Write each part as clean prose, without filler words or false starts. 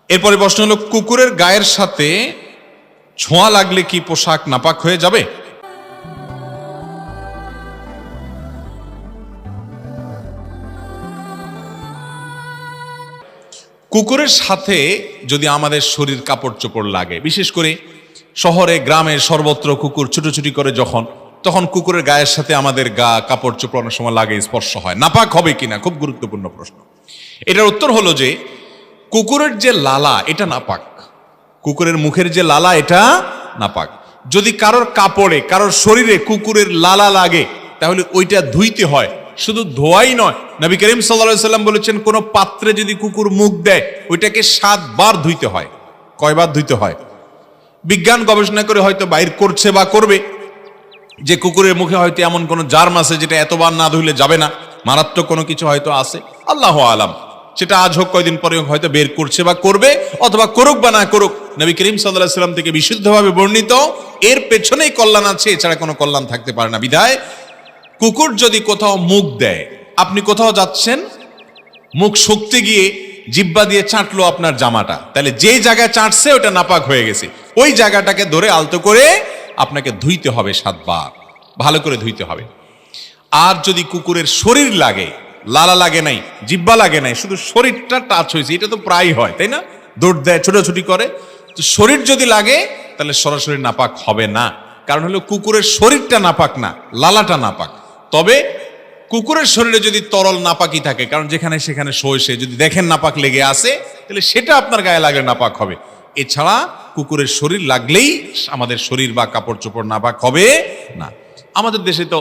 এরপরে প্রশ্ন হলো, কুকুরের গায়ের সাথে ছোঁয়া লাগলে কি পোশাক নাপাক হয়ে যাবে? কুকুরের সাথে যদি আমাদের শরীর কাপড় চোপড় লাগে, বিশেষ করে শহরে গ্রামে সর্বত্র কুকুর ছুটোছুটি করে তখন কুকুরের গায়ের সাথে আমাদের গা কাপড় চোপড় অনেক সময় লাগে, স্পর্শ হয়, নাপাক হবে কিনা, খুব গুরুত্বপূর্ণ প্রশ্ন। এটার উত্তর হলো যে কুকুরের যে লালা এটা নাপাক, কুকুরের মুখের যে লালা এটা নাপাক। যদি কারোর কাপড়ে কারোর শরীরে কুকুরের লালা লাগে তাহলে ওইটা ধুইতে হয়, শুধু ধোয়াই নয়, নবী করিম সাল্লাল্লাহু আলাইহি সাল্লাম বলেছেন কোন পাত্রে যদি কুকুর মুখ দেয় ওইটাকে 7 বার ধুইতে হয়। কয়বার ধুইতে হয়? বিজ্ঞান গবেষণা করে হয়তো বাইর করছে বা করবে যে কুকুরের মুখে হয়তো এমন কোন জার্ম আছে যেটা এতবার না ধুইলে যাবে না, মারাত্মক কোনো কিছু হয়তো আছে, আল্লাহু আলাম। সেটা আজ হোক কয়দিন পরে হয়তো বের করছে বা করবে, অথবা করুক বা না করুক, নবী করিম সাল্লাল্লাহু আলাইহি সাল্লাম থেকে বিশুদ্ধভাবে বর্ণিত এর পেছনেই কল্যাণ আছে, এছাড়া কোনো কল্যাণ থাকতে পারে না। বিধায় কুকুর যদি কোথাও মুখ দেয়, আপনি কোথাও যাচ্ছেন, মুখ শুকতে গিয়ে জিহ্বা দিয়ে চাটলো আপনার জামাটা, তাহলে যে জায়গায় চাটছে ওটা নাপাক হয়ে গেছে, ওই জায়গাটাকে ধরে আলতো করে আপনাকে ধুইতে হবে 7 বার, ভালো করে ধুইতে হবে। আর যদি কুকুরের শরীর লাগে, লালা লাগে নাই, জিহ্বা লাগে নাই, শুধু শরীরটা টাচ হয়েছে, এটা তো প্রায় হয় তাই না, দৌড় দেয়, ছোটাছুটি করে, তো শরীর যদি লাগে তাহলে সরাসরি নাপাক হবে না। কারণ হলো কুকুরের শরীরটা নাপাক না, লালাটা নাপাক। তবে কুকুরের শরীরে যদি তরল নাপাকি থাকে, কারণ যেখানে সেখানে শোষে, যদি দেখেন নাপাক লেগে আসে তাহলে সেটা আপনার গায়ে লাগলে নাপাক হবে। এছাড়া কুকুরের শরীর লাগলেই আমাদের শরীর বা কাপড় চোপড় নাপাক হবে না। আমাদের দেশে তো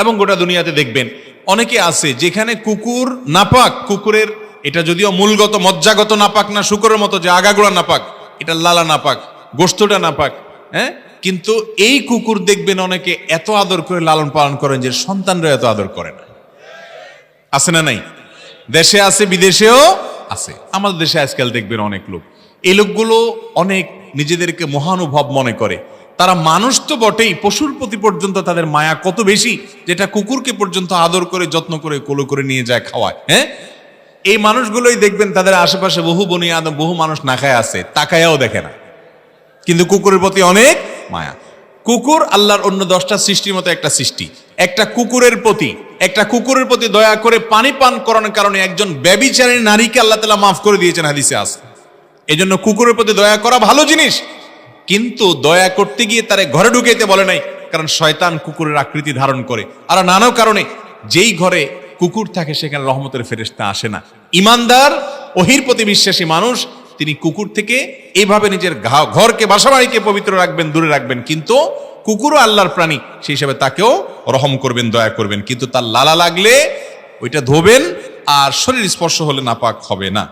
এবং গোটা দুনিয়াতে দেখবেন অনেকে আছে যেখানে কুকুর নাপাক, কুকুরের এটা যদিও মূলগত মজ্জাগত নাপাক না, শুকরের মতো যে আগাগোড়া নাপাক, এটা লালা নাপাক, গোশতটা নাপাক, হ্যাঁ, কিন্তু এই কুকুর দেখবেন অনেকে এত আদর করে লালন পালন করেন যে সন্তানরা এত আদর করে না। আছে না নাই? দেশে আছে, বিদেশেও আছে। আমাদের দেশে আজকাল দেখবেন অনেক লোক, এই লোকগুলো অনেক নিজেদেরকে মহানুভব মনে করে, তারা মানুষ তো বটেই, পশুর প্রতি পর্যন্ত তাদের মায়া কত বেশি, যেটা কুকুরকে পর্যন্ত আদর করে যত্ন করে কোলে করে নিয়ে যায়, খাওয়ায়। হ্যাঁ, এই মানুষগুলোই দেখবেন তাদের আশেপাশে বহু বনি আদম, বহু মানুষ না খায় আছে, তাকায়াও দেখে না, কিন্তু কুকুরের প্রতি অনেক মায়া। কুকুর আল্লাহর অন্য 10টা সৃষ্টির মতো একটা সৃষ্টি। একটা কুকুরের প্রতি দয়া করে পানি পান করানোর কারণে একজন ব্যভিচারী নারীকে আল্লাহ তাআলা মাফ করে দিয়েছেন, হাদিসে আছে। এই জন্য কুকুরের প্রতি দয়া করা ভালো জিনিস, কিন্তু দয়া করতে গিয়ে তারে ঘরে ঢুকাইতে বলে নাই, কারণ শয়তান কুকুরের আকৃতি ধারণ করে। আর নানা কারণে যেই ঘরে কুকুর থাকে সেখানে রহমতের ফেরেশতা আসে না। ইমানদার, ওহির প্রতি বিশ্বাসী মানুষ তিনি কুকুর থেকে এইভাবে নিজের ঘরকে, বাসাবাড়িকে পবিত্র রাখবেন, দূরে রাখবেন, কিন্তু কুকুরও আল্লাহর প্রাণী, সেই হিসাবে তাকেও রহম করবেন, দয়া করবেন, কিন্তু তার লালা লাগলে ওইটা ধোবেন, আর শরীর স্পর্শ হলে নাপাক হবে না।